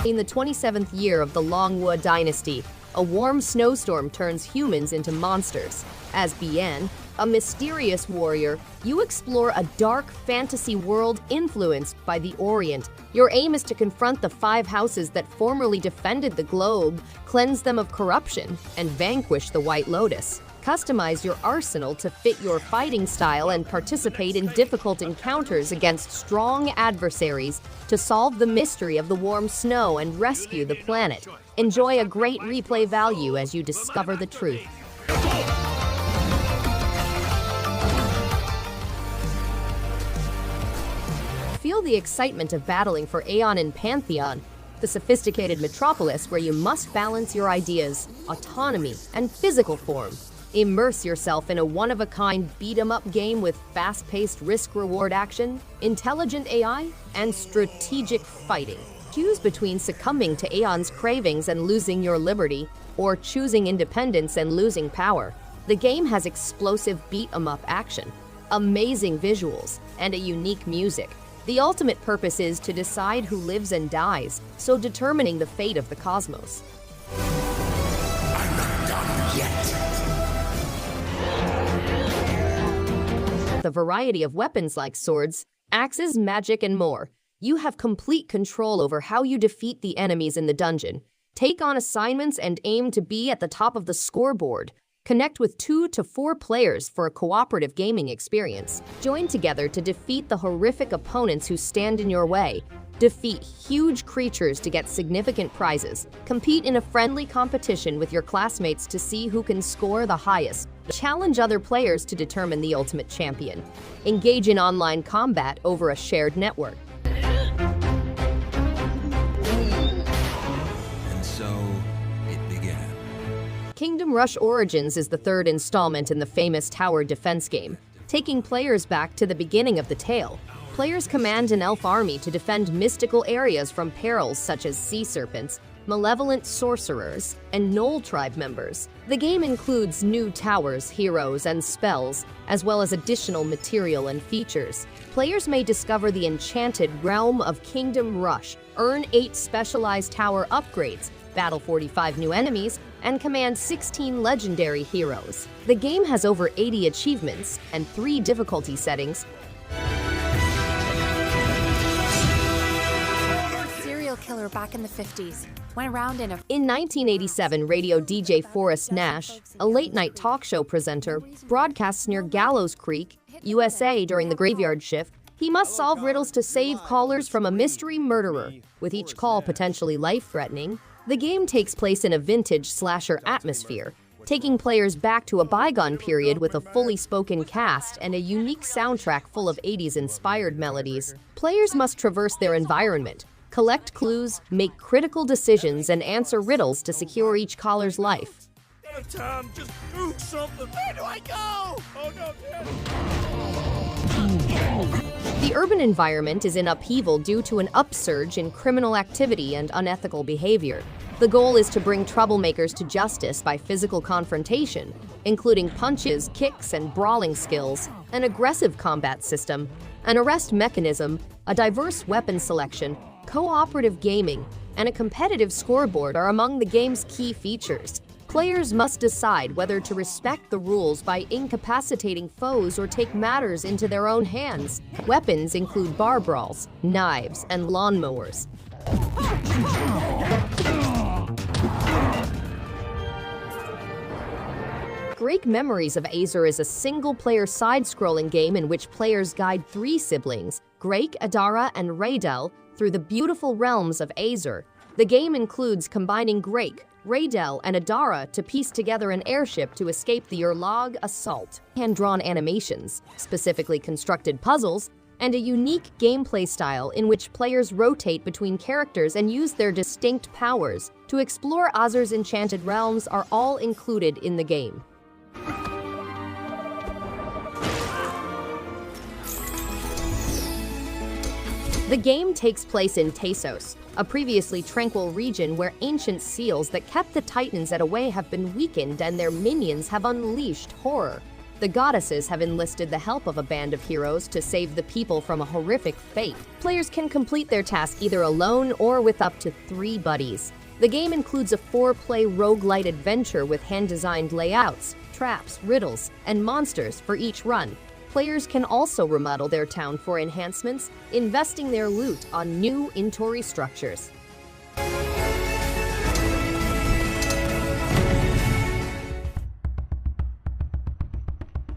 In the 27th year of the Longwood Dynasty, a warm snowstorm turns humans into monsters. As Bien, a mysterious warrior, you explore a dark fantasy world influenced by the Orient. Your aim is to confront the 5 houses that formerly defended the globe, cleanse them of corruption, and vanquish the White Lotus. Customize your arsenal to fit your fighting style and participate in difficult encounters against strong adversaries to solve the mystery of the warm snow and rescue the planet. Enjoy a great replay value as you discover the truth. Feel the excitement of battling for Aeon in Pantheon, the sophisticated metropolis where you must balance your ideas, autonomy, and physical form. Immerse yourself in a one-of-a-kind beat-em-up game with fast-paced risk-reward action, intelligent AI, and strategic fighting. Choose between succumbing to Aeon's cravings and losing your liberty, or choosing independence and losing power. The game has explosive beat-em-up action, amazing visuals, and a unique music. The ultimate purpose is to decide who lives and dies, so determining the fate of the cosmos. I'm not done yet. The variety of weapons like swords, axes, magic, and more. You have complete control over how you defeat the enemies in the dungeon. Take on assignments and aim to be at the top of the scoreboard. Connect with 2 to 4 players for a cooperative gaming experience. Join together to defeat the horrific opponents who stand in your way. Defeat huge creatures to get significant prizes. Compete in a friendly competition with your classmates to see who can score the highest. Challenge other players to determine the ultimate champion. Engage in online combat over a shared network. And so it began. Kingdom Rush Origins is the 3rd installment in the famous tower defense game, taking players back to the beginning of the tale. Players command an elf army to defend mystical areas from perils such as sea serpents, malevolent sorcerers, and Knoll tribe members. The game includes new towers, heroes, and spells, as well as additional material and features. Players may discover the enchanted realm of Kingdom Rush, earn 8 specialized tower upgrades, battle 45 new enemies, and command 16 legendary heroes. The game has over 80 achievements and 3 difficulty settings. Serial killer back in the 50s. Went around in 1987, radio DJ Forrest Nash, a late-night talk show presenter, broadcasts near Gallows Creek, USA during the graveyard shift. He must solve riddles to save callers from a mystery murderer, with each call potentially life-threatening. The game takes place in a vintage slasher atmosphere, taking players back to a bygone period with a fully spoken cast and a unique soundtrack full of 80s-inspired melodies. Players must traverse their environment, collect clues, make critical decisions, and answer riddles to secure each caller's life. Tom, just do something. Where do I go? Oh no, The urban environment is in upheaval due to an upsurge in criminal activity and unethical behavior. The goal is to bring troublemakers to justice by physical confrontation, including punches, kicks, and brawling skills, an aggressive combat system, an arrest mechanism, a diverse weapon selection, cooperative gaming, and a competitive scoreboard are among the game's key features. Players must decide whether to respect the rules by incapacitating foes or take matters into their own hands. Weapons include bar brawls, knives, and lawnmowers. Greak Memories of Azur is a single-player side-scrolling game in which players guide 3 siblings, Greak, Adara, and Raydel, through the beautiful realms of Azur. The game includes combining Greak, Raydel, and Adara to piece together an airship to escape the Urlag assault. Hand-drawn animations, specifically constructed puzzles, and a unique gameplay style in which players rotate between characters and use their distinct powers to explore Azur's enchanted realms are all included in the game. The game takes place in Tasos, a previously tranquil region where ancient seals that kept the Titans at bay have been weakened and their minions have unleashed horror. The goddesses have enlisted the help of a band of heroes to save the people from a horrific fate. Players can complete their task either alone or with up to 3 buddies. The game includes a 4-play roguelite adventure with hand-designed layouts, traps, riddles, and monsters for each run. Players can also remodel their town for enhancements, investing their loot on new inventory structures.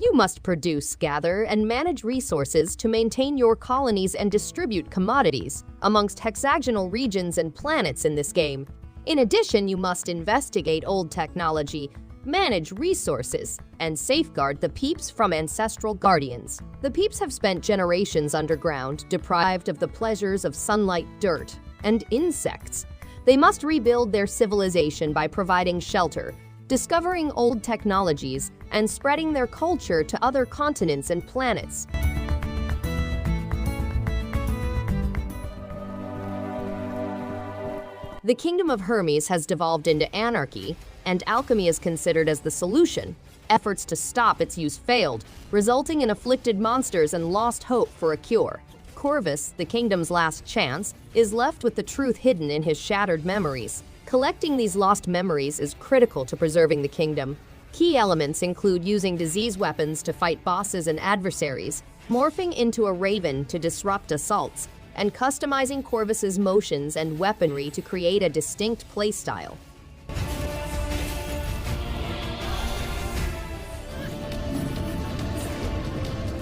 You must produce, gather, and manage resources to maintain your colonies and distribute commodities amongst hexagonal regions and planets in this game. In addition, you must investigate old technology, manage resources, and safeguard the peeps from ancestral guardians. The peeps have spent generations underground, deprived of the pleasures of sunlight, dirt, and insects. They must rebuild their civilization by providing shelter, discovering old technologies, and spreading their culture to other continents and planets. The Kingdom of Hermes has devolved into anarchy, and alchemy is considered as the solution. Efforts to stop its use failed, resulting in afflicted monsters and lost hope for a cure. Corvus, the kingdom's last chance, is left with the truth hidden in his shattered memories. Collecting these lost memories is critical to preserving the kingdom. Key elements include using disease weapons to fight bosses and adversaries, morphing into a raven to disrupt assaults, and customizing Corvus's motions and weaponry to create a distinct playstyle.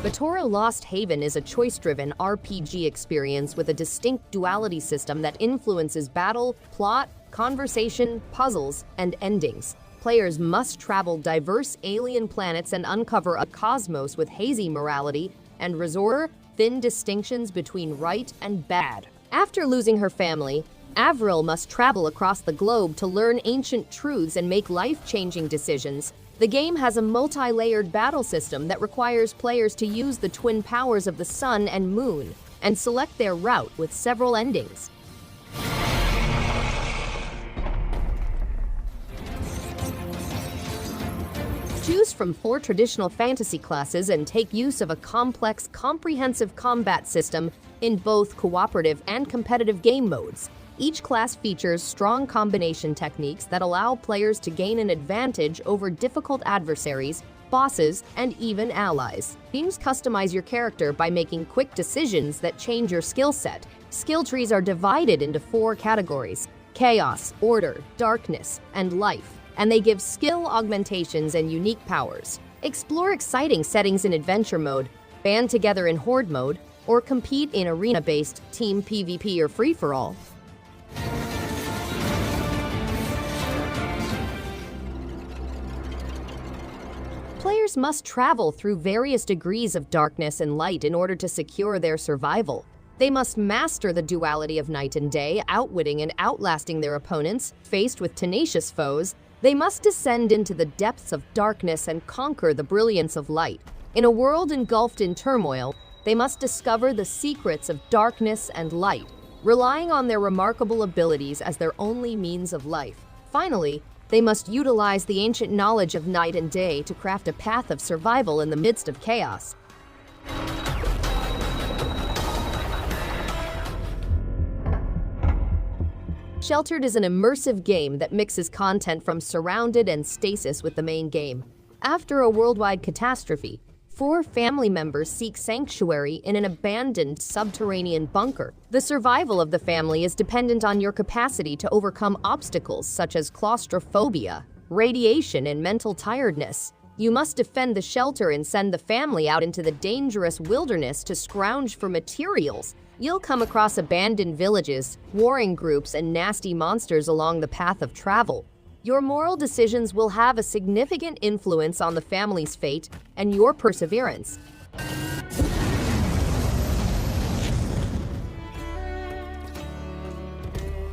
Batora Lost Haven is a choice-driven RPG experience with a distinct duality system that influences battle, plot, conversation, puzzles, and endings. Players must travel diverse alien planets and uncover a cosmos with hazy morality and razor-thin distinctions between right and bad. After losing her family, Avril must travel across the globe to learn ancient truths and make life-changing decisions. The game has a multi-layered battle system that requires players to use the twin powers of the sun and moon and select their route with several endings. Choose from 4 traditional fantasy classes and take use of a complex, comprehensive combat system in both cooperative and competitive game modes. Each class features strong combination techniques that allow players to gain an advantage over difficult adversaries, bosses, and even allies. Teams customize your character by making quick decisions that change your skill set. Skill trees are divided into 4 categories: chaos, order, darkness, and life, and they give skill augmentations and unique powers. Explore exciting settings in adventure mode, band together in horde mode, or compete in arena-based team PvP or free-for-all. Players must travel through various degrees of darkness and light in order to secure their survival. They must master the duality of night and day, outwitting and outlasting their opponents. Faced with tenacious foes, they must descend into the depths of darkness and conquer the brilliance of light. In a world engulfed in turmoil, they must discover the secrets of darkness and light, relying on their remarkable abilities as their only means of life. Finally, they must utilize the ancient knowledge of night and day to craft a path of survival in the midst of chaos. Sheltered is an immersive game that mixes content from Surrounded and Stasis with the main game. After a worldwide catastrophe, 4 family members seek sanctuary in an abandoned subterranean bunker. The survival of the family is dependent on your capacity to overcome obstacles such as claustrophobia, radiation, and mental tiredness. You must defend the shelter and send the family out into the dangerous wilderness to scrounge for materials. You'll come across abandoned villages, warring groups, and nasty monsters along the path of travel. Your moral decisions will have a significant influence on the family's fate and your perseverance.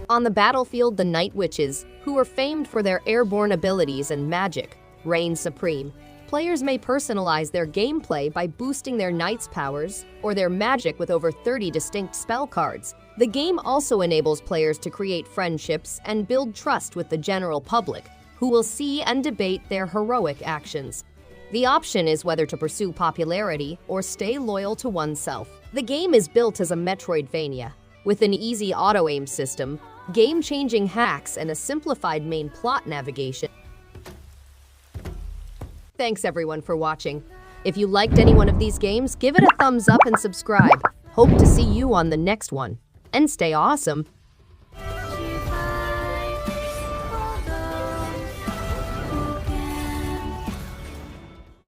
On the battlefield, the Night Witches, who are famed for their airborne abilities and magic, reign supreme. Players may personalize their gameplay by boosting their knight's powers or their magic with over 30 distinct spell cards. The game also enables players to create friendships and build trust with the general public, who will see and debate their heroic actions. The option is whether to pursue popularity or stay loyal to oneself. The game is built as a Metroidvania, with an easy auto-aim system, game-changing hacks, and a simplified main plot navigation. Thanks everyone for watching. If you liked any one of these games, give it a thumbs up and subscribe. Hope to see you on the next one. And stay awesome!